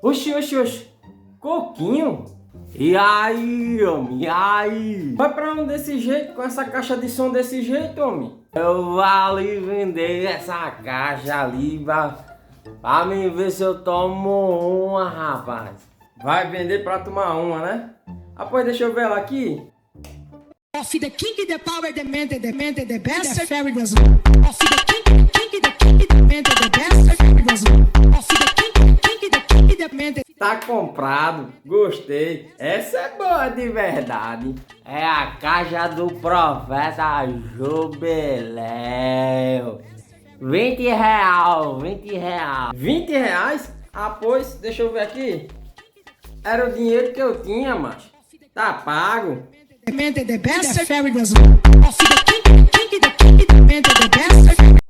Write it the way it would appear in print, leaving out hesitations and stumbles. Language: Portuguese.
Oxi, oxi, oxi. Coquinho? E aí, homem? E aí? Vai pra onde desse jeito? Com essa caixa de som desse jeito, homem? Eu vou ali vender essa caixa ali pra mim ver se eu tomo uma, rapaz. Vai vender pra tomar uma, né? Ah, pois deixa eu ver ela aqui. Off the king, the power, the man, the best, the fairy does. Off the king, the man, the best, the fairy does. Off the king, the man, Tá comprado, gostei. Essa é boa de verdade. É a caixa do profeta Jubileu. 20 real, 20 real. 20 reais? Ah, pois, deixa eu ver aqui. Era o dinheiro que eu tinha, macho. Tá pago. the best, the fairy does. Off the king, the man, the best.